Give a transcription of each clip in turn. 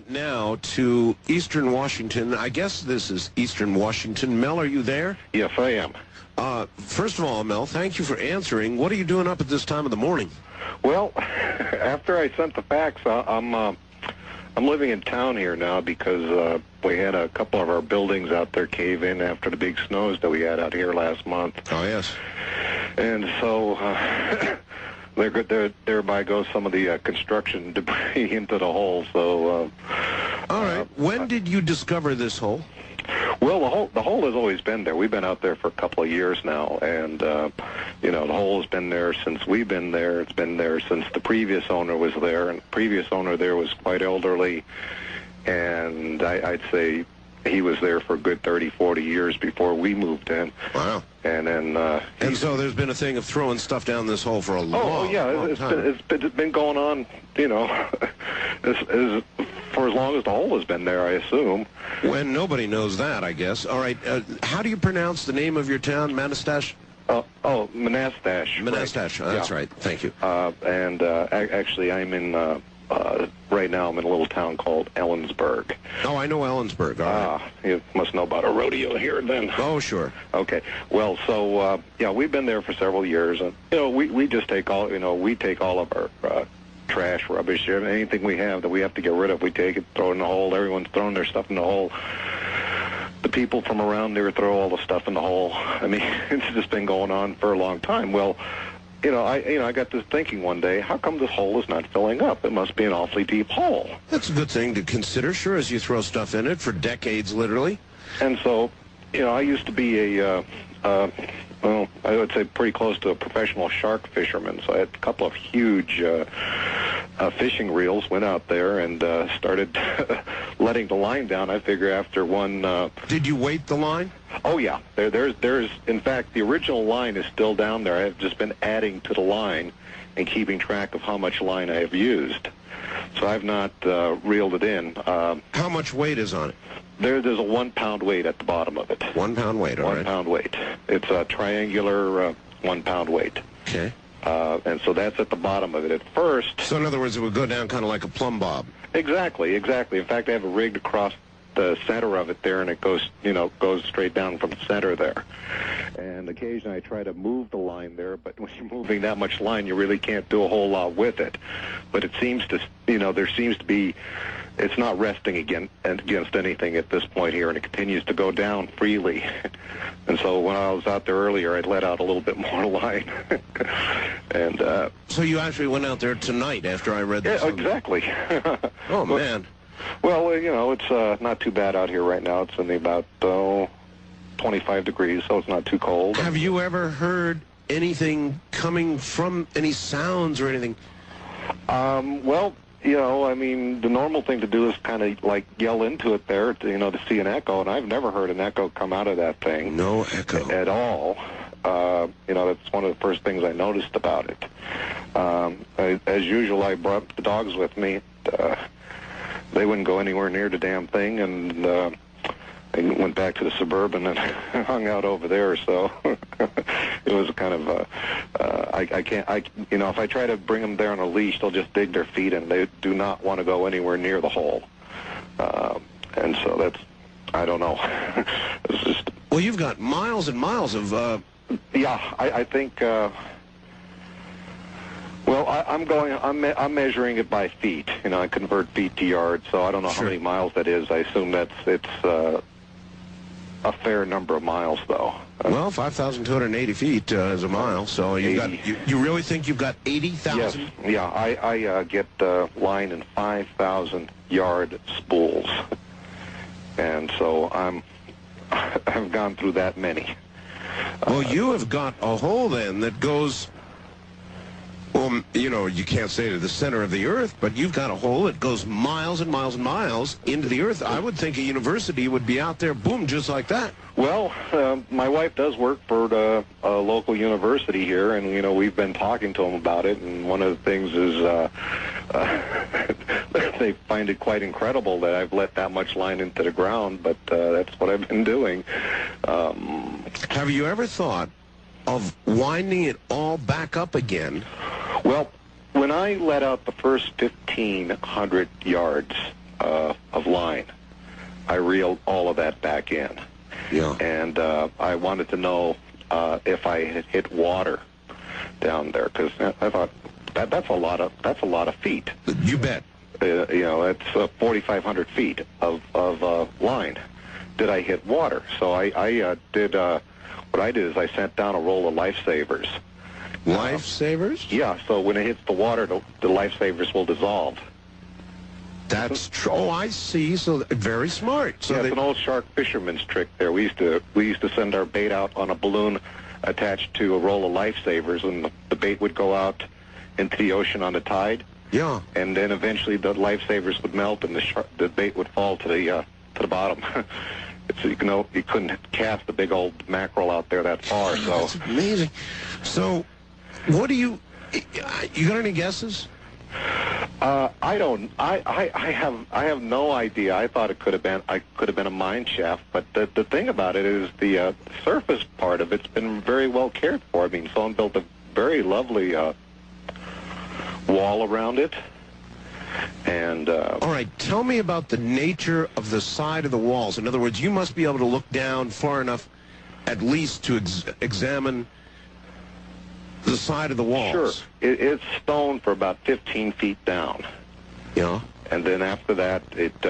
Now to Eastern Washington. I guess this is Eastern Washington. Mel, are you there? Yes, I am. First of all, Mel, thank you for answering. What are you doing up at this time of the morning? Well, after I sent the fax, I'm living in town here now because we had a couple of our buildings out there cave in after the big snows that we had out here last month. Oh, yes. And so thereby goes some of the construction debris into the hole. So, all right. When did you discover this hole? Well, the hole has always been there. We've been out there for a couple of years now, and the hole has been there since we've been there. It's been there since the previous owner was there, and the previous owner there was quite elderly, and I'd say he was there for a good 30, 40 years before we moved in. Wow. And then and so there's been a thing of throwing stuff down this hole for a long time. It's been going on, for as long as the hole has been there, I assume. When nobody knows that, I guess. All right. How do you pronounce the name of your town, Manastash? Manastash. Manastash. Right. That's right. Thank you. Actually, I'm in. Right now, I'm in a little town called Ellensburg. Oh, I know Ellensburg. All right. You must know about a rodeo here, then. Oh, sure. Okay. Well, so we've been there for several years, and we just take all we take all of our trash, rubbish, anything we have that we have to get rid of. We take it, throw it in the hole. Everyone's throwing their stuff in the hole. The people from around there throw all the stuff in the hole. I mean, it's just been going on for a long time. Well, I got this thinking one day, how come this hole is not filling up? It must be an awfully deep hole. That's a good thing to consider, sure, as you throw stuff in it for decades, literally. And so, I used to be I would say pretty close to a professional shark fisherman. So I had a couple of huge fishing reels, went out there and started letting the line down. I figure after one... Did you weight the line? Oh, yeah. There's, in fact, the original line is still down there. I've just been adding to the line and keeping track of how much line I have used. So I've not reeled it in. How much weight is on it? There's a 1 pound weight at the bottom of it. 1 pound weight, all right. 1 pound weight. It's a triangular 1 pound weight. Okay. And so that's at the bottom of it at first. So in other words, it would go down kind of like a plumb bob. Exactly. In fact, I have it rigged across the center of it there, and it goes straight down from the center there. And occasionally I try to move the line there, but when you're moving that much line, you really can't do a whole lot with it. But it seems to, there seems to be, it's not resting against anything at this point here, and it continues to go down freely. And so when I was out there earlier, I'd let out a little bit more line. And so you actually went out there tonight after I read this? Yeah, exactly. Oh, man. Well, it's not too bad out here right now. It's only about 25 degrees, so it's not too cold. Have you ever heard anything coming from any sounds or anything? Well, the normal thing to do is kind of like yell into it there, to see an echo, and I've never heard an echo come out of that thing. No echo. At all. That's one of the first things I noticed about it. As usual, I brought the dogs with me. They wouldn't go anywhere near the damn thing, and I went back to the Suburban and hung out over there. So it was kind of if I try to bring them there on a leash, they'll just dig their feet in. They do not want to go anywhere near the hole, and so that's, I don't know. It's just, well, you've got miles and miles of. I think. Well, I'm measuring it by feet. I convert feet to yards, so I don't know how many miles that is. I assume it's a fair number of miles, though. Well, 5,280 feet is a mile, so you really think you've got 80,000? Yes, yeah. I get line in 5,000 yard spools, and so I've gone through that many. Well, you have got a hole then that goes. Well, you can't say to the center of the earth, but you've got a hole that goes miles and miles and miles into the earth. I would think a university would be out there, boom, just like that. Well, my wife does work for a local university here, and, we've been talking to them about it, and one of the things is they find it quite incredible that I've let that much line into the ground, but that's what I've been doing. Have you ever thought of winding it all back up again? Well, when I let out the first 1,500 yards of line, I reeled all of that back in. Yeah. And I wanted to know if I had hit water down there, because I thought that's a lot of feet. You bet. That's 4,500 feet of line. Did I hit water? So I did. What I did is I sent down a roll of lifesavers. Lifesavers? Yeah. So when it hits the water, the lifesavers will dissolve. That's true. Oh, I see. So very smart. So yeah, it's an old shark fisherman's trick. There, we used to send our bait out on a balloon attached to a roll of lifesavers, and the bait would go out into the ocean on the tide. Yeah. And then eventually the lifesavers would melt, and the bait would fall to the bottom. So you couldn't cast a big old mackerel out there that far. So that's amazing. So, what do you got any guesses? I don't. I have no idea. I thought it could have been a mine shaft, but the thing about it is the surface part of it's been very well cared for. I mean, someone built a very lovely wall around it. And all right, tell me about the nature of the side of the walls. In other words, you must be able to look down far enough, at least, to examine the side of the walls. Sure, it's stone for about 15 feet down. Yeah. And then after that, it's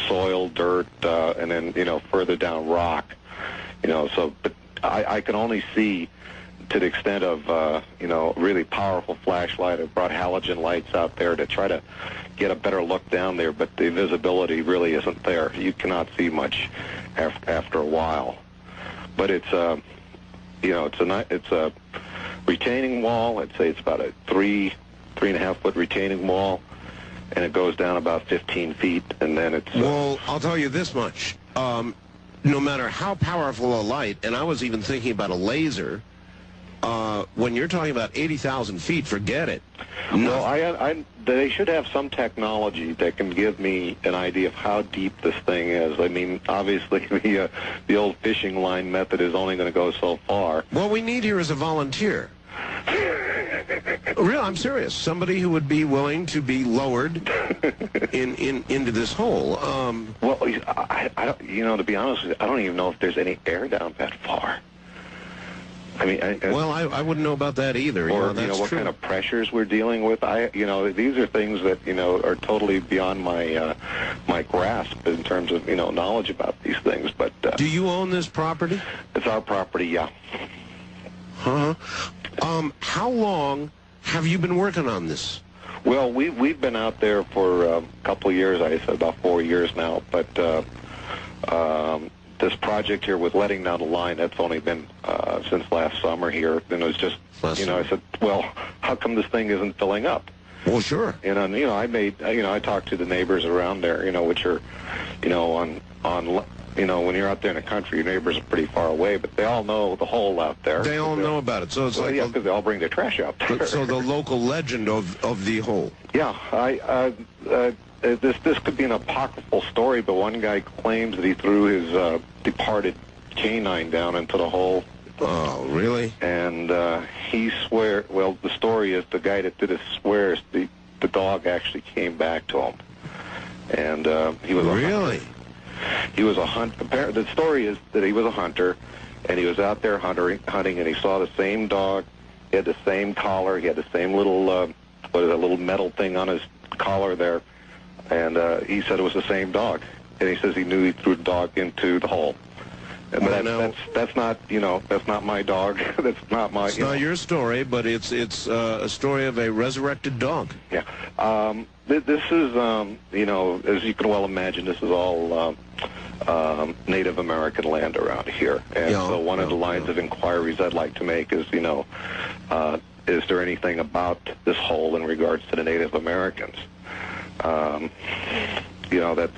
soil, dirt, and then further down rock. So but I can only see to the extent of really powerful flashlight. I brought halogen lights out there to try to get a better look down there, but the visibility really isn't there. You cannot see much after a while. But it's it's a retaining wall. I'd say it's about a 3.5 foot retaining wall, and it goes down about 15 feet, and then it's... Well, I'll tell you this much. No matter how powerful a light, and I was even thinking about a laser, when you're talking about 80,000 feet, forget it. Well, they should have some technology that can give me an idea of how deep this thing is. I mean, obviously, the old fishing line method is only going to go so far. What we need here is a volunteer. Real, I'm serious. Somebody who would be willing to be lowered into this hole. Well, I don't, to be honest with you, I don't even know if there's any air down that far. I mean, I wouldn't know about that either. Or that's what true. kind of pressures we're dealing with. These are things that are totally beyond my my grasp in terms of knowledge about these things. But do you own this property? It's our property, yeah. How long have you been working on this? Well, we've been out there for a couple of years. I said about 4 years now, but. This project here with letting down the line, that's only been since last summer here. And it was just, I said, well, how come this thing isn't filling up? Well, sure. And I talked to the neighbors around there, which are, on when you're out there in the country, your neighbors are pretty far away, but they all know the hole out there. They all know about it. So it's yeah, because they all bring their trash out there. So the local legend of the hole. Yeah, this could be an apocryphal story, but one guy claims that he threw his departed canine down into the hole. Oh, really? And he swears, well, the story is the guy that did it swears the dog actually came back to him. And he was really? He was a hunter. The story is that he was a hunter, and he was out there hunting, and he saw the same dog. He had the same collar. He had the same little, little metal thing on his collar there. And he said it was the same dog. And he says he knew he threw the dog into the hole. And that's not my dog. That's not my. It's not your story, but it's a story of a resurrected dog. Yeah. This is as you can well imagine, this is all Native American land around here. And so one of the lines of inquiries I'd like to make is is there anything about this hole in regards to the Native Americans?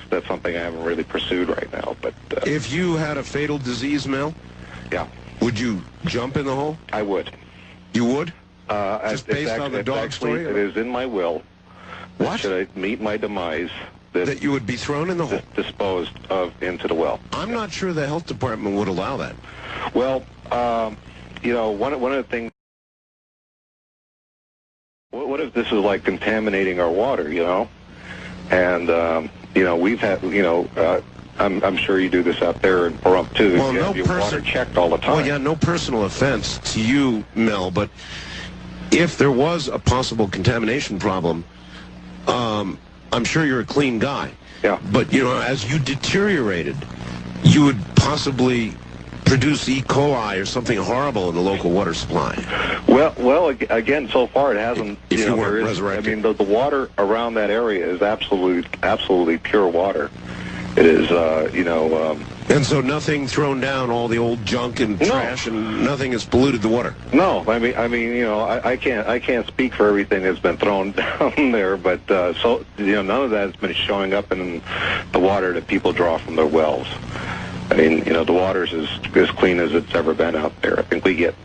That's something I haven't really pursued right now. But if you had a fatal disease, Mel, yeah, would you jump in the hole? I would. You would? Just based on the dog story? It is in my will. What? Should I meet my demise, that you would be thrown in the hole? Disposed of into the well. I'm not sure the health department would allow that. Well, one of the things. What if this is like contaminating our water? And we've had I'm sure you do this out there in Pahrump too. Well, you have your water checked all the time. Well, yeah, no personal offense to you, Mel, but if there was a possible contamination problem, I'm sure you're a clean guy. Yeah. But, as you deteriorated, you would possibly produce E. coli or something horrible in the local water supply. Well, again, so far it hasn't. If you weren't resurrected. I mean, the water around that area is absolutely pure water. It is, And so nothing thrown down, all the old junk and trash, and nothing has polluted the water. No, I can't speak for everything that's been thrown down there, but none of that has been showing up in the water that people draw from their wells. I mean, the water's as clean as it's ever been out there. I think we get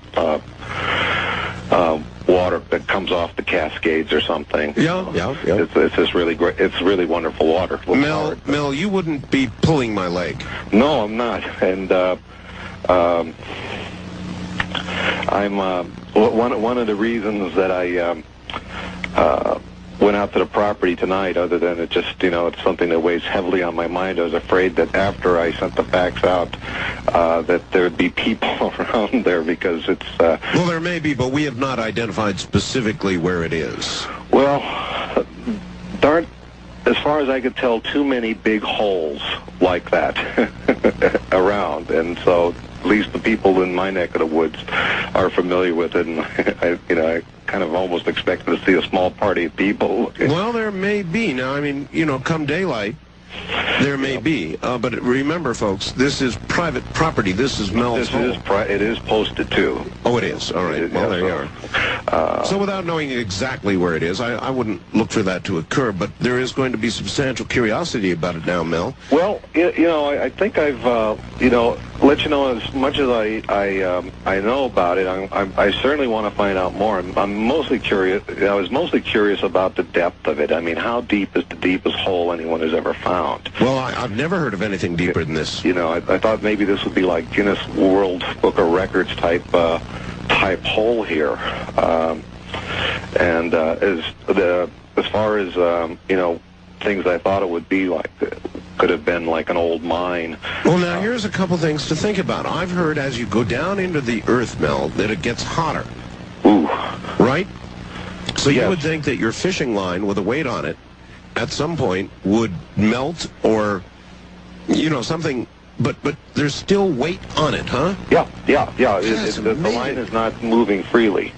water that comes off the Cascades or something. Yeah. It's just really great. It's really wonderful water. Mel, you wouldn't be pulling my leg. No, I'm not. And I'm one of the reasons that I went out to the property tonight, other than it just, it's something that weighs heavily on my mind. I was afraid that after I sent the fax out, that there would be people around there because it's... Well, there may be, but we have not identified specifically where it is. Well, there aren't, as far as I could tell, too many big holes like that around, and so at least the people in my neck of the woods are familiar with it, and I kind of almost expected to see a small party of people. Well, there may be. Now, I mean, come daylight, there may be. But remember, folks, this is private property. This is Mel's home. It is posted, too. Oh, it is. All right. Well, there you are. So without knowing exactly where it is, I wouldn't look for that to occur, but there is going to be substantial curiosity about it now, Mel. Well, I think I've, let you know as much as I know about it. I certainly want to find out more. I'm mostly curious. I was mostly curious about the depth of it. I mean, how deep is the deepest hole anyone has ever found? Well, I've never heard of anything deeper than this. I thought maybe this would be like Guinness World Book of Records type hole here. And as far as things I thought it would be like, could have been like an old mine. Well, now here's a couple things to think about. I've heard as you go down into the earth, Mel, that it gets hotter. Ooh. Right? So Yes. You would think that your fishing line with a weight on it at some point would melt or, something, but there's still weight on it, huh? Yeah. The line is not moving freely.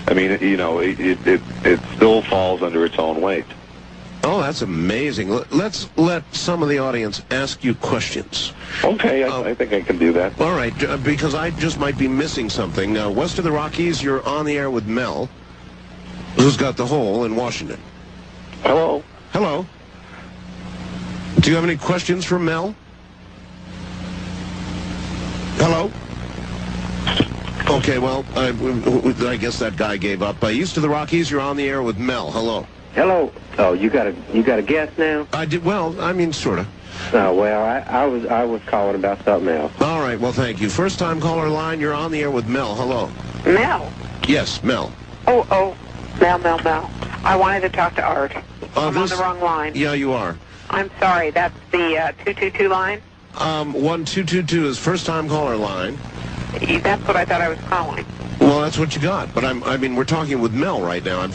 I mean, it still falls under its own weight. Oh, that's amazing. Let's let some of the audience ask you questions. Okay, I think I can do that. All right, because I just might be missing something. West of the Rockies, you're on the air with Mel, who's got the hole in Washington. Hello. Hello. Do you have any questions for Mel? Hello? Okay, well, I guess that guy gave up. East of the Rockies, you're on the air with Mel. Hello. Hello. Oh, you got a guess now? I did. Well, I mean, sort of. Oh, well, I was calling about something else. All right. Well, thank you. First time caller line. You're on the air with Mel. Hello. Mel. Yes, Mel. Oh, Mel. I wanted to talk to Art. I'm on the wrong line. Yeah, you are. I'm sorry. That's the 222 line? 1222 is first time caller line. That's what I thought I was calling. Well, that's what you got. But we're talking with Mel right now.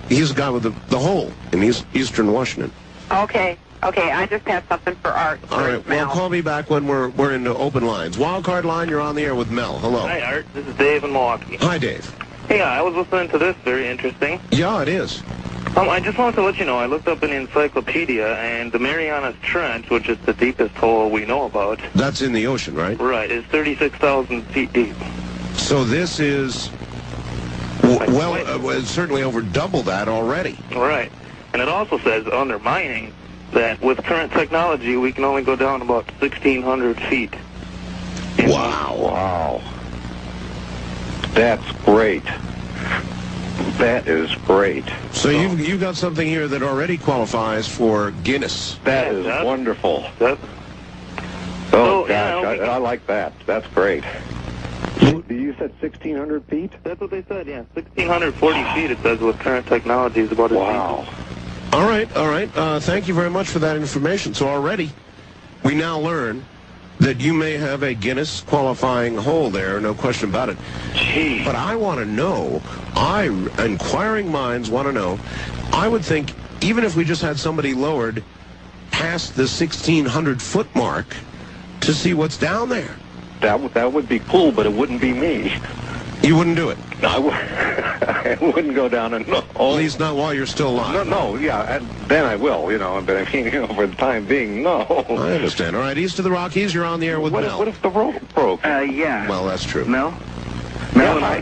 He's the guy with the hole in Eastern Washington. Okay. I just have something for Art. All right. Well, call me back when we're in the open lines. Wildcard line, you're on the air with Mel. Hello. Hi, Art. This is Dave in Milwaukee. Hi, Dave. Hey, I was listening to this. Very interesting. Yeah, it is. I just wanted to let you know, I looked up in the encyclopedia, and the Marianas Trench, which is the deepest hole we know about. That's in the ocean, right? Right, is 36,000 feet deep. So this is, certainly over double that already. Right. And it also says, under mining, that with current technology, we can only go down about 1,600 feet. Wow. That's great. That is great. So you've got something here that already qualifies for Guinness. That is wonderful. So, Gosh, yeah, I like that. That's great. You said 1,600 feet? That's what they said, yeah. 1,640 feet, it says, with current technology is about as Wow. All right. Thank you very much for that information. So already, we now learn that you may have a Guinness qualifying hole there, no question about it. Gee. But I want to know, inquiring minds want to know, I would think even if we just had somebody lowered past the 1,600-foot mark to see what's down there. That would be cool, but it wouldn't be me. You wouldn't do it? I wouldn't go down and At least not while you're still alive. No, yeah, then I will, but I mean, for the time being, no. I understand. All right, east of the Rockies, you're on the air with Mel. What if the rope broke? Yeah. Well, that's true. Mel and I.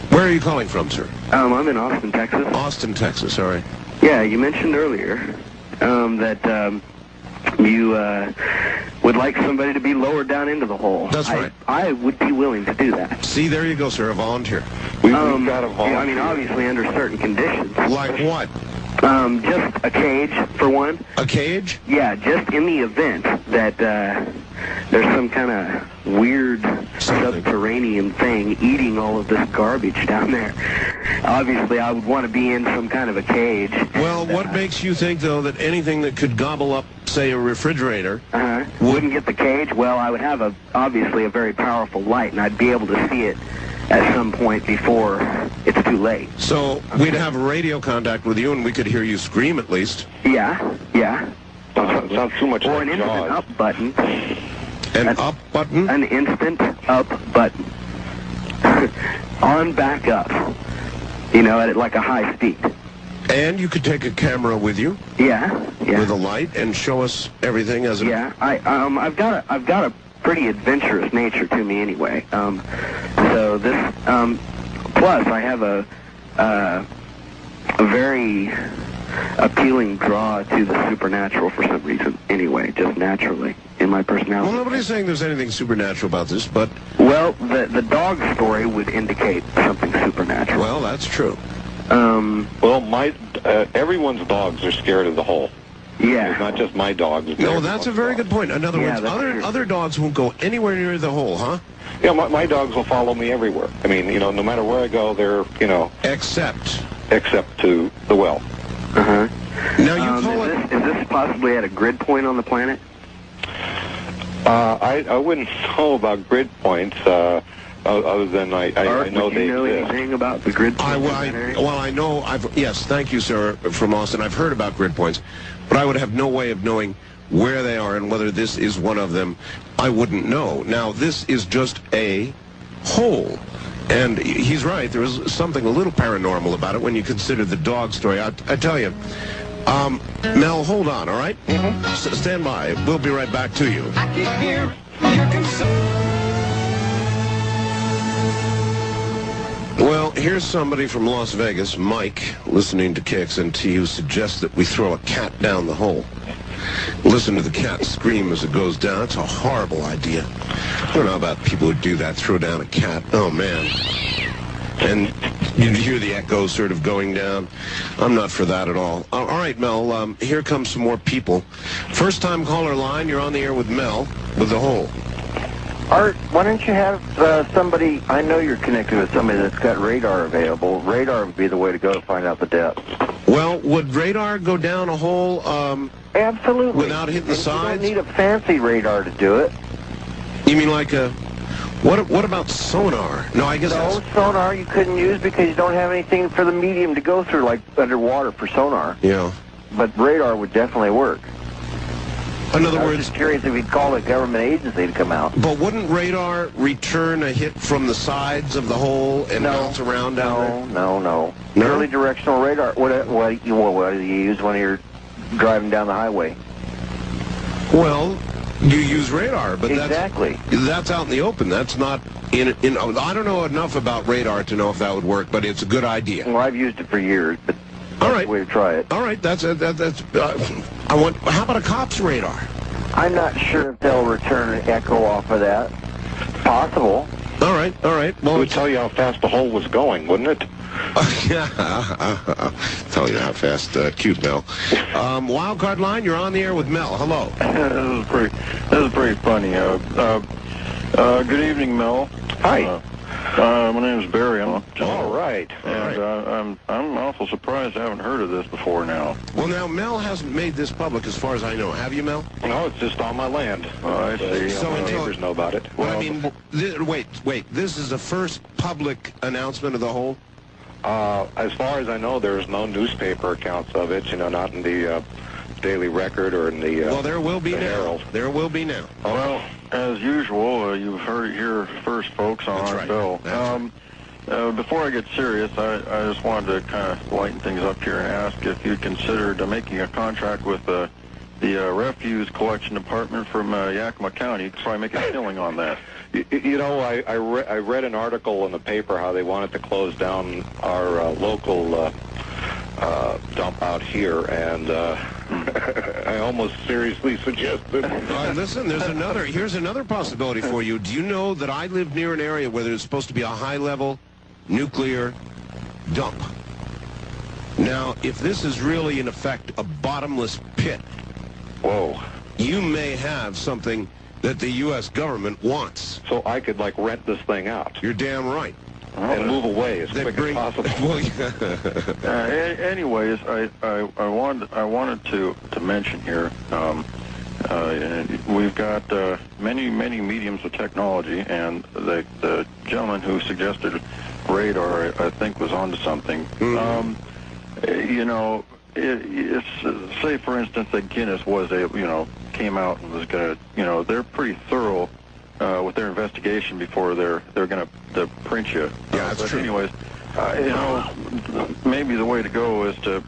Where are you calling from, sir? I'm in Austin, Texas. Austin, Texas, all right. Yeah, you mentioned earlier that you would like somebody to be lowered down into the hole. That's right. I would be willing to do that. See, there you go, sir, a volunteer. We've got a volunteer. Yeah, I mean, obviously under certain conditions. Like what? Just a cage, for one. A cage? Yeah, just in the event that there's some kind of weird subterranean thing eating all of this garbage down there. Obviously, I would want to be in some kind of a cage. Well, what makes you think, though, that anything that could gobble up, say, a refrigerator... wouldn't get the cage? Well, I would have, obviously, a very powerful light, and I'd be able to see it at some point before it's too late. So we'd have radio contact with you, and we could hear you scream, at least. Yeah. Sounds too much Or like an instant Jaws. up button. An up button? An instant up button. On back up. At like a high speed. And you could take a camera with you, Yeah. with a light, and show us everything as it... Yeah, I've got a pretty adventurous nature to me anyway. So this, plus I have a very appealing draw to the supernatural for some reason. Anyway, just naturally in my personality. Well, nobody's saying there's anything supernatural about this, but... Well, the dog story would indicate something supernatural. Well, that's true. Well, everyone's dogs are scared of the hole. Yeah. It's not just my dogs. No, that's a very good point. In other Yeah, words, that's true. other dogs won't go anywhere near the hole, huh? Yeah, my dogs will follow me everywhere. I mean, no matter where I go, they're, Except to the well. Uh-huh. now you call is this possibly at a grid point on the planet? I wouldn't know about grid points, other than I know would you they know exist. anything about the grid point? I know. Yes, thank you, sir, from Austin. I've heard about grid points, but I would have no way of knowing where they are and whether this is one of them. I wouldn't know. Now, this is just a hole. And he's right. There is something a little paranormal about it when you consider the dog story. I tell you. Mel, hold on, all right? Mm-hmm. Stand by. We'll be right back to you. I can hear your concern. Well, here's somebody from Las Vegas, Mike, listening to KXNT, who suggests that we throw a cat down the hole. Listen to the cat scream as it goes down. It's a horrible idea. I don't know about people who do that, throw down a cat. Oh, man. And you hear the echo sort of going down. I'm not for that at all. All right, Mel, here comes some more people. First-time caller line, you're on the air with Mel, with the hole. Art, why don't you have somebody, I know you're connected with somebody that's got radar available. Radar would be the way to go to find out the depth. Well, would radar go down a hole Absolutely. without hitting the And sides? You don't need a fancy radar to do it. You mean like a... What about sonar? No, I guess No, that's... sonar you couldn't use because you don't have anything for the medium to go through, like underwater for sonar. Yeah. But radar would definitely work. In other I was words... just curious if you'd call a government agency to come out. But wouldn't radar return a hit from the sides of the hole and bounce around down there? No. Purely directional radar. What do you use when you're driving down the highway? Well, you use radar, but Exactly. that's out in the open. That's not in. I don't know enough about radar to know if that would work, but it's a good idea. Well, I've used it for years, but All that's right. the way to try it. All right, that's. I want. How about a cop's radar? I'm not sure if they'll return an echo off of that. Possible. All right. It Well, would tell you how fast the hole was going, wouldn't it? yeah. Tell you how fast. Cute, Mel. Wild card line. You're on the air with Mel. Hello. This is pretty funny. Good evening, Mel. Hi. My name is Barry. All right. And I'm awful surprised I haven't heard of this before now. Well, now, Mel hasn't made this public as far as I know. Have you, Mel? No, it's just on my land. I see. So my until- neighbors know about it. Well, I mean, wait. This is the first public announcement of the hole? As far as I know, there's no newspaper accounts of it, not in the Daily Record or in the Well, there will be the now. Herald. There will be now. Well, as usual, you've heard it here first, folks, on That's our right. bill. That's Before I get serious, I just wanted to kind of lighten things up here and ask if you'd considered making a contract with the refuse collection department from Yakima County. You could probably make a killing on that. I read an article in the paper how they wanted to close down our local dump out here, and I almost seriously suggested. Listen, here's another possibility for you. Do you know that I live near an area where there's supposed to be a high-level nuclear dump? Now, if this is really, in effect, a bottomless pit, Whoa. you may have something that the U.S. government wants. So I could, rent this thing out You're damn right. and move away as quick as possible. Well, yeah. Anyways, I wanted to mention here. We've got many mediums of technology, and the gentleman who suggested radar, I think, was onto something. Mm-hmm. It's say for instance that Guinness came out and was gonna, they're pretty thorough with their investigation before they're gonna print you. Yeah, that's but true. Anyways, maybe the way to go is to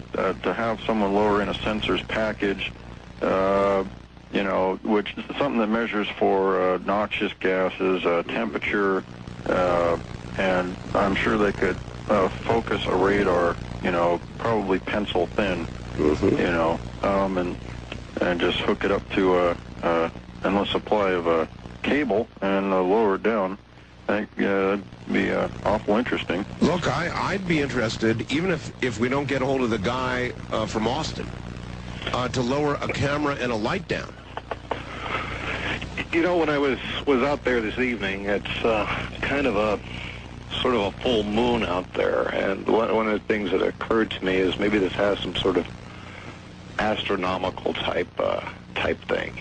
have someone lower in a sensors package, which is something that measures for noxious gases, temperature, and I'm sure they could focus a radar, probably pencil thin, and just hook it up to an endless supply of a cable and lower it down. I think that'd be awful interesting. Look, I'd be interested, even if we don't get a hold of the guy from Austin, to lower a camera and a light down. When I was out there this evening, it's kind of a sort of a full moon out there, and one of the things that occurred to me is maybe this has some sort of astronomical type thing.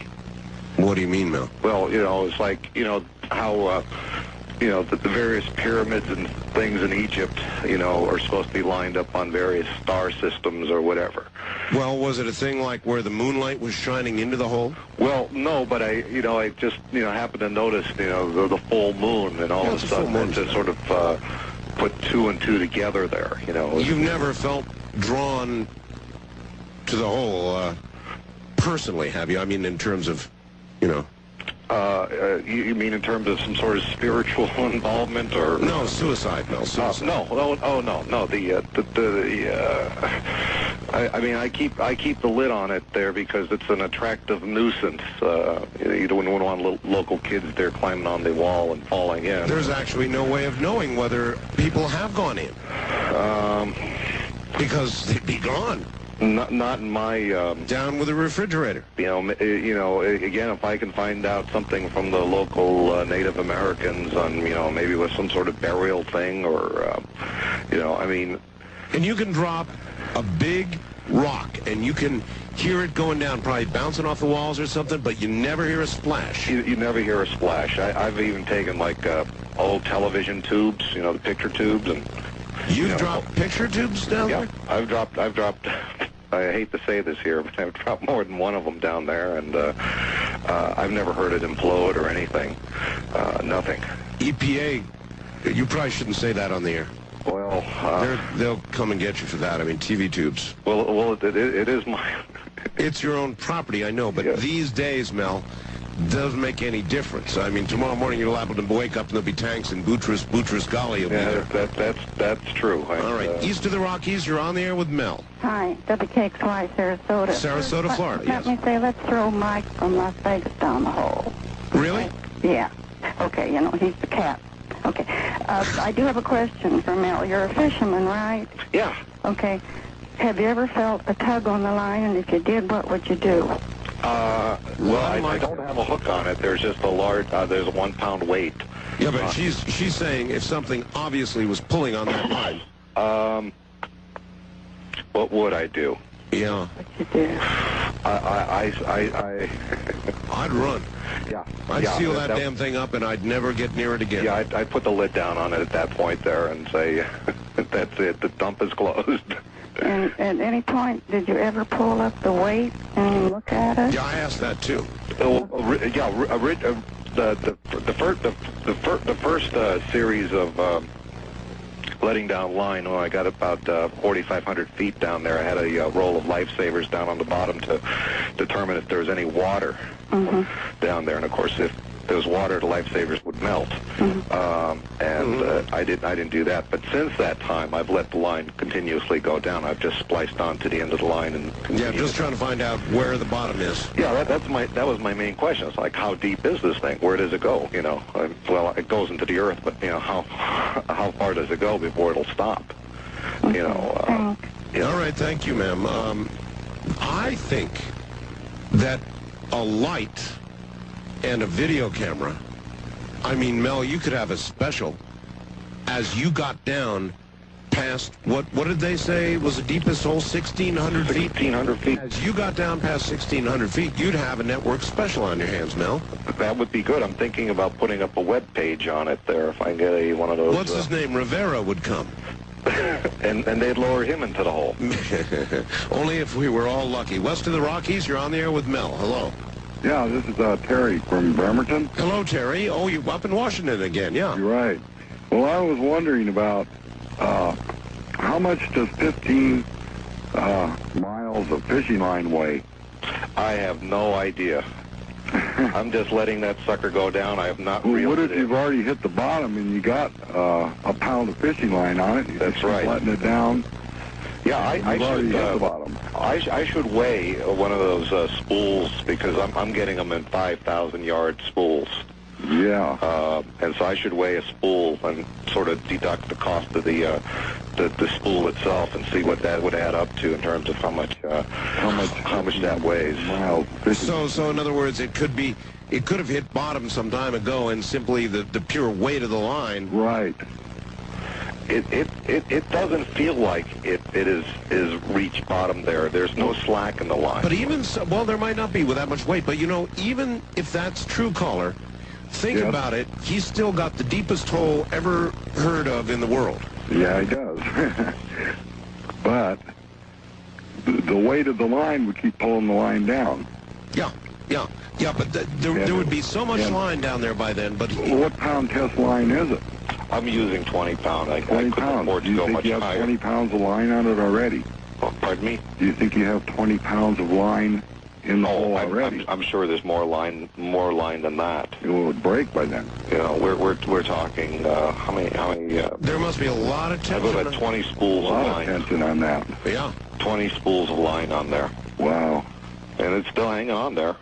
What do you mean, Mel? Well, it's like how the various pyramids and things in Egypt, are supposed to be lined up on various star systems or whatever. Well, was it a thing like where the moonlight was shining into the hole? Well, no, but I just happened to notice the full moon, and all of a sudden it just sort of put two and two together there. You've never felt drawn to the hole personally, have you? I mean, in terms of, You mean in terms of some sort of spiritual involvement, or No, suicide, Mel. Suicide. no. I mean, I keep the lid on it there because it's an attractive nuisance. You don't want local kids there climbing on the wall and falling in. There's actually no way of knowing whether people have gone in. Because they'd be gone. Not in my Down with a refrigerator. Again, if I can find out something from the local Native Americans on, maybe with some sort of burial thing, or, I mean. And you can drop a big rock, and you can hear it going down, probably bouncing off the walls or something, but you never hear a splash. You never hear a splash. I've even taken, old television tubes, the picture tubes, and... You've dropped picture tubes down there? I've dropped, I hate to say this here, but I've dropped more than one of them down there, and I've never heard it implode or anything. Nothing. EPA, you probably shouldn't say that on the air. Well, They'll come and get you for that. I mean, TV tubes. Well, it is my... It's your own property, I know, but Yes. these days, Mel, doesn't make any difference. I mean, tomorrow morning you're liable to wake up and there'll be tanks in Boutros Ghali will be Yeah, there. that's true. All right, east of the Rockies, you're on the air with Mel. Hi, WKXY, Sarasota. Sarasota, Florida, Let yes. me say, let's throw Mike from Las Vegas down the hole. Really? Yeah. Okay, he's the cat. Okay. I do have a question for Mel. You're a fisherman, right? Yeah. Okay. Have you ever felt a tug on the line? And if you did, what would you do? Well, I don't have a hook on it. There's just a large, there's a 1 pound weight. Yeah, but she's saying if something obviously was pulling on that line. What would I do? Yeah. What you do? I'd run. Yeah. I'd seal that damn thing up, and I'd never get near it again. Yeah, I'd put the lid down on it at that point there and say, that's it, the dump is closed. And at any point, did you ever pull up the weight and look at it? Yeah, I asked that too. The first series of letting down line, when I got about 4,500 feet down there, I had a roll of lifesavers down on the bottom to determine if there was any water down there. And of course, if there was water, the lifesavers would melt. I didn't do that. But since that time, I've let the line continuously go down. I've just spliced on to the end of the line and yeah, just trying to find out where the bottom is. Yeah, that was my main question. It's like, how deep is this thing? Where does it go? You know, well, it goes into the earth, but you know, how far does it go before it'll stop? You know. All right, thank you, ma'am. I think that a light and a video camera, I mean, Mel, you could have a special as you got down past, what did they say was the deepest hole, 1,600 feet? 1,600 feet. As you got down past 1,600 feet, you'd have a network special on your hands, Mel. That would be good. I'm thinking about putting up a web page on it there if I can get one of those. What's his name? Rivera would come. and they'd lower him into the hole. Only if we were all lucky. West of the Rockies, you're on the air with Mel. Hello. Yeah, this is Terry from Bremerton. Hello, Terry. Oh, you're up in Washington again, yeah. You're right. Well, I was wondering about how much does 15 miles of fishing line weigh? I have no idea. I'm just letting that sucker go down. I have not reeled What it if you've already hit the bottom and you got a pound of fishing line on it? That's right. Letting it down. Yeah, I should. Hit the bottom. I should weigh one of those spools because I'm getting them in 5,000 yard spools. Yeah. And so I should weigh a spool and sort of deduct the cost of the spool itself and see what that would add up to in terms of how much that weighs. So in other words, it could have hit bottom some time ago, and simply the pure weight of the line. Right. It doesn't feel like it is reached bottom there. There's no slack in the line. But even so, well, there might not be with that much weight. But you know, even if that's true, caller, think about it. He's still got the deepest hole ever heard of in the world. Yeah, he does. But the weight of the line would keep pulling the line down. Yeah. But there would be so much line down there by then. But what pound test line is it? I'm using 20 pound. I 20 couldn't pounds. afford Do to you go think much you have higher. 20 pounds of line on it already? Oh, pardon me? Do you think you have 20 pounds of line in the hole already? I'm sure there's more line than that. It would break by then. You know, we're talking how many? There must be a lot of tension. I've got 20 spools A lot of of line. tension on that. Yeah. 20 spools of line on there. Wow. And it's still hanging on there.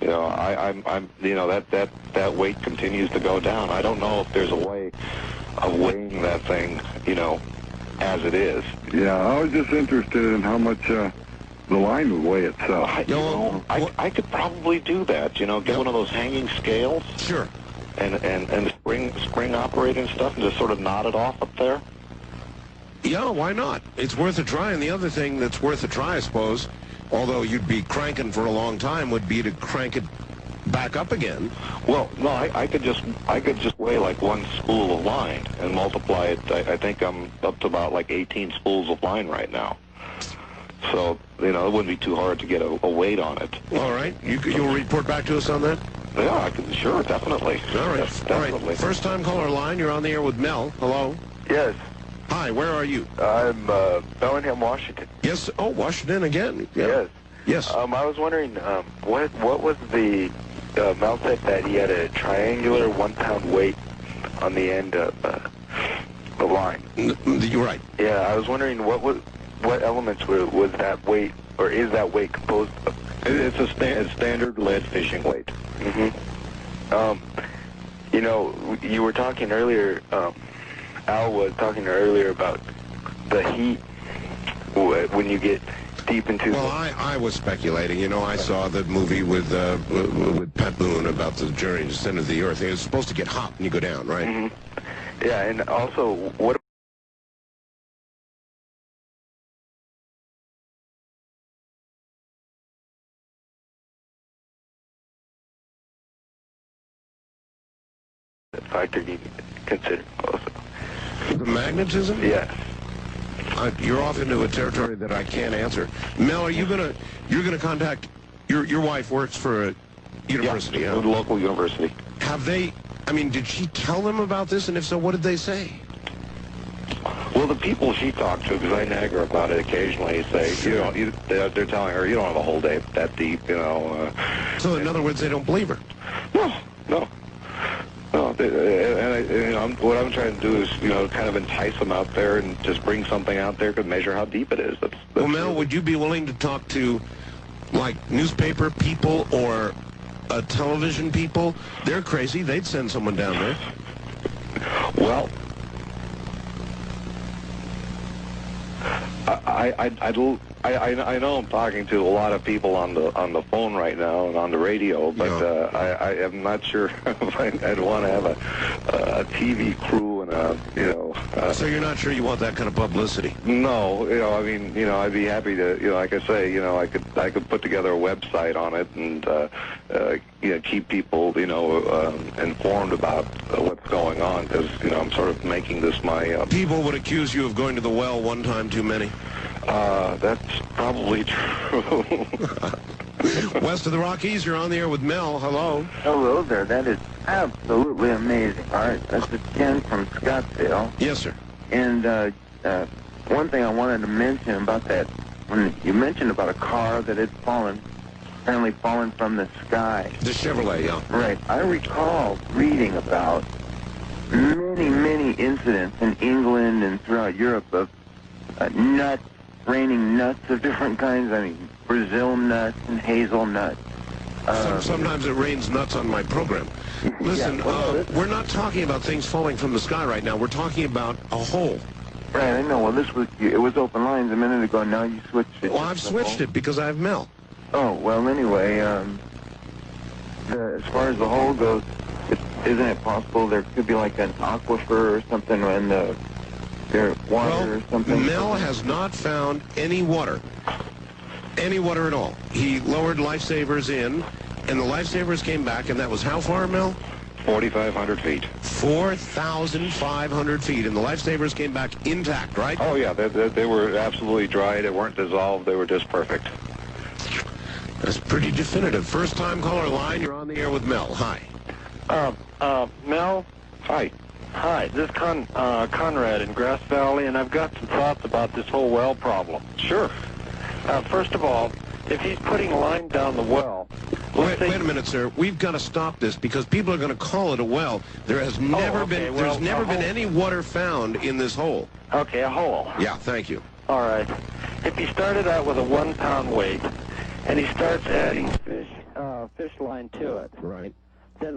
You know, I'm you know, that weight continues to go down. I don't know if there's a way of weighing that thing, you know, as it is. Yeah, I was just interested in how much the line would weigh itself. I could probably do that. You know, get one of those hanging scales. Sure. And spring operating stuff, and just sort of knot it off up there. Yeah, why not? It's worth a try. And the other thing that's worth a try, I suppose, although you'd be cranking for a long time, would be to crank it back up again. Well, no, I could just weigh like one spool of line and multiply it. I think I'm up to about like 18 spools of line right now. So, you know, it wouldn't be too hard to get a weight on it. All right. You'll report back to us on that? Yeah, I can, sure, definitely. All right. Yes, All definitely. right. First time caller line. You're on the air with Mel. Hello. Yes. Hi, where are you? I'm Bellingham, Washington. Yes. Oh, Washington again. Yeah. Yes. Yes. I was wondering, what was the Mel said that he had a triangular 1 pound weight on the end of the line. You're right. Yeah, I was wondering what elements was that weight, or is that weight composed of? It's a standard lead fishing weight. Mm-hmm. You know, you were talking earlier, Al was talking earlier about the heat when you get deep into... Well, I was speculating. You know, I saw the movie with Pat Boone about the journey to the center of the Earth. It's supposed to get hot when you go down, right? Mm-hmm. Yeah, and also, what... factor you consider also? The magnetism? Yes. You're off into a territory that I can't answer. Mel, are you you're gonna contact your wife works for a university, a local university. Have they? I mean, did she tell them about this? And if so, what did they say? Well, the people she talked to, because I nag her about it occasionally, say, they're telling her, you don't have a whole day that deep, you know. So, in other words, they don't believe her? No. What I'm trying to do is, kind of entice them out there and just bring something out there to measure how deep it is. Well, Mel, would you be willing to talk to, like, newspaper people or television people? They're crazy. They'd send someone down there. Well, I know I'm talking to a lot of people on the phone right now and on the radio, but I am not sure if I'd want to have a TV crew and So you're not sure you want that kind of publicity? No, I'd be happy to, like I say, I could put together a website on it and keep people, informed about what's going on, because I'm sort of making this my. People would accuse you of going to the well one time too many. That's probably true. West of the Rockies, you're on the air with Mel. Hello. Hello there. That is absolutely amazing. All right, that's Ken from Scottsdale. Yes, sir. And one thing I wanted to mention about that, when you mentioned about a car that had apparently fallen from the sky. The Chevrolet, yeah. Right. I recall reading about many incidents in England and throughout Europe of raining nuts of different kinds. I mean, Brazil nuts and hazelnuts. Sometimes it rains nuts on my program. Listen, we're not talking about things falling from the sky right now. We're talking about a hole. Right, I know. Well, it was open lines a minute ago. Now you switched it. Well, I've switched it because I have Mel. Oh, well, anyway, as far as the hole goes, isn't it possible there could be like an aquifer or something in their water or something? Mel has not found any water at all. He lowered lifesavers in, and the lifesavers came back, and that was how far, Mel? 4,500 feet. 4,500 feet, and the lifesavers came back intact, right? Oh, yeah, they were absolutely dry. They weren't dissolved. They were just perfect. That's pretty definitive. First time caller line, you're on the air with Mel. Hi. Mel? Hi. Hi, this is Conrad in Grass Valley, and I've got some thoughts about this whole well problem. Sure. First of all, if he's putting line down the well... Wait a minute, sir. We've got to stop this because people are going to call it a well. There has never been any water found in this hole. Okay, a hole. Yeah, thank you. All right. If he started out with a 1-pound weight, and he starts adding fish line to it, right, then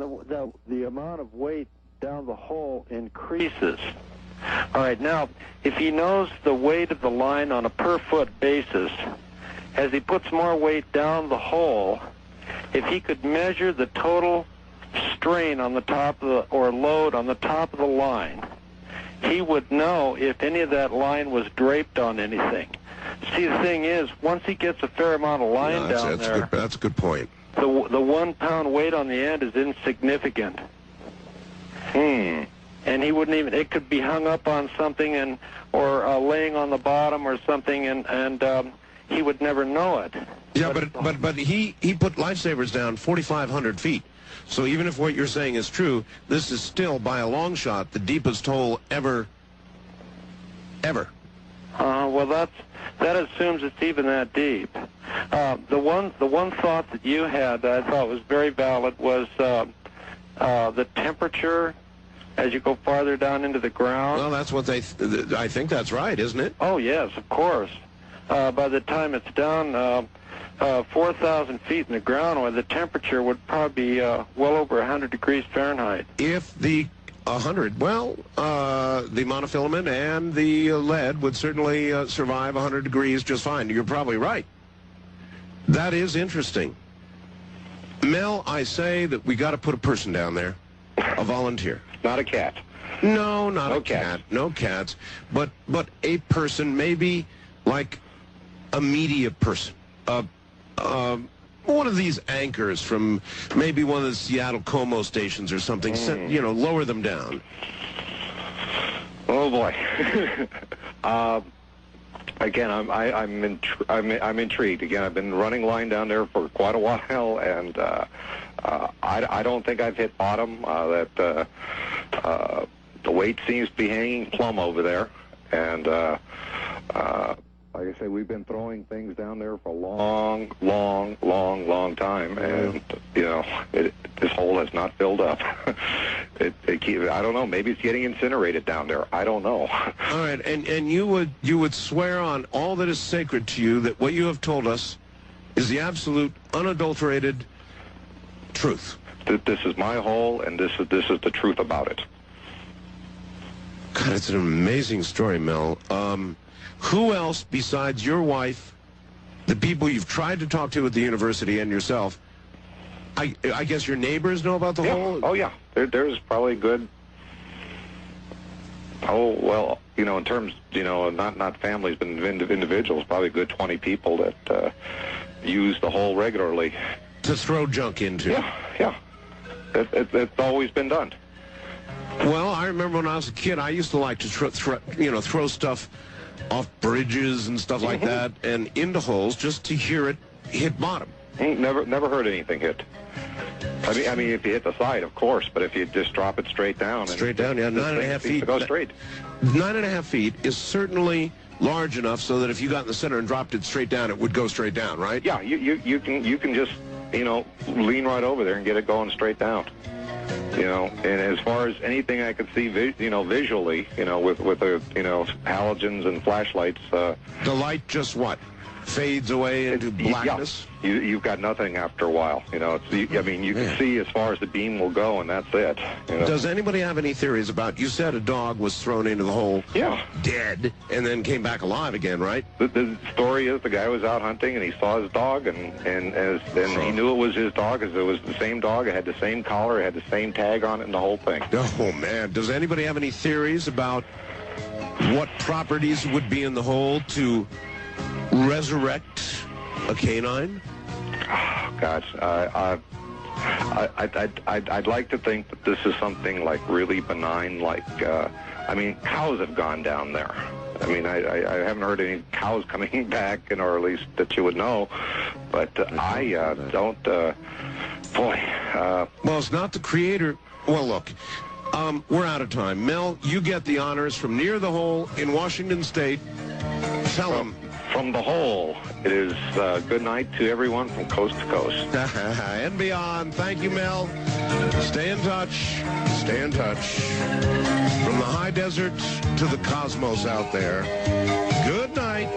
the amount of weight down the hole increases. All right, now, if he knows the weight of the line on a per-foot basis, as he puts more weight down the hole, if he could measure the total strain on the top of or load on the top of the line, he would know if any of that line was draped on anything. See, the thing is, once he gets a fair amount of line down there... That's a good point. The 1-pound weight on the end is insignificant. And he wouldn't even... It could be hung up on something or laying on the bottom or something, and he would never know it. Yeah, but he put lifesavers down 4,500 feet. So even if what you're saying is true, this is still, by a long shot, the deepest hole ever. Well, that assumes it's even that deep. The one thought that you had that I thought was very valid was the temperature as you go farther down into the ground. Well, that's what I think that's right, isn't it? Oh, yes, of course. by the time it's down 4,000 feet in the ground, where the temperature would probably be well over 100 degrees Fahrenheit. If the 100, well, the monofilament and the lead would certainly survive 100 degrees just fine. You're probably right. That is interesting. Mel, I say that we got to put a person down there, a volunteer. Not a cat. No, not No a cat. cats. No cats. But a person, maybe like a media person. One of these anchors from maybe one of the Seattle Como stations or something. You know, lower them down. Oh boy. Again, I'm intrigued. Again, I've been running line down there for quite a while, and I don't think I've hit bottom. The weight seems to be hanging plumb over there, and like I say, we've been throwing things down there for a long time, and you know, this hole has not filled up. I don't know. Maybe it's getting incinerated down there. I don't know. All right, and you would swear on all that is sacred to you that what you have told us is the absolute, unadulterated truth. This is my hole, and this is the truth about it. God, it's an amazing story, Mel. Who else besides your wife, the people you've tried to talk to at the university, and yourself? I guess your neighbors know about the hole? Oh yeah, there's probably good. Oh well, you know, in terms, you know, not families, but individuals, probably a good 20 people that use the hole regularly. To throw junk into. Yeah. It's always been done. Well, I remember when I was a kid, I used to like to throw stuff off bridges and stuff like that, and into holes just to hear it hit bottom. Never heard anything hit. I mean, if you hit the side, of course, but if you just drop it straight down. Straight down, yeah, 9.5 feet. To go straight. 9.5 feet is certainly large enough so that if you got in the center and dropped it straight down, it would go straight down, right? Yeah, you can just, you know, lean right over there and get it going straight down. You know, and as far as anything I could see, visually, you know, with the, you know, halogens and flashlights. The light just what? Fades away into blackness? Yeah. You've got nothing after a while. You know, I mean, you can see as far as the beam will go, and that's it. You know? Does anybody have any theories about, you said a dog was thrown into the hole dead and then came back alive again, right? The story is the guy was out hunting and he saw his dog, and he knew it was his dog because it was the same dog. It had the same collar, it had the same tag on it, and the whole thing. Oh, man. Does anybody have any theories about what properties would be in the hole to resurrect a canine? Oh, gosh, I'd like to think that this is something like really benign, like, I mean, cows have gone down there. I mean, I haven't heard any cows coming back, or at least that you would know, but I don't, well, it's not the creator. Well, look, we're out of time. Mel, you get the honors from near the hole in Washington State. Tell them. From the hole, it is good night to everyone from coast to coast. And beyond. Thank you, Mel. Stay in touch. Stay in touch. From the high desert to the cosmos out there. Good night.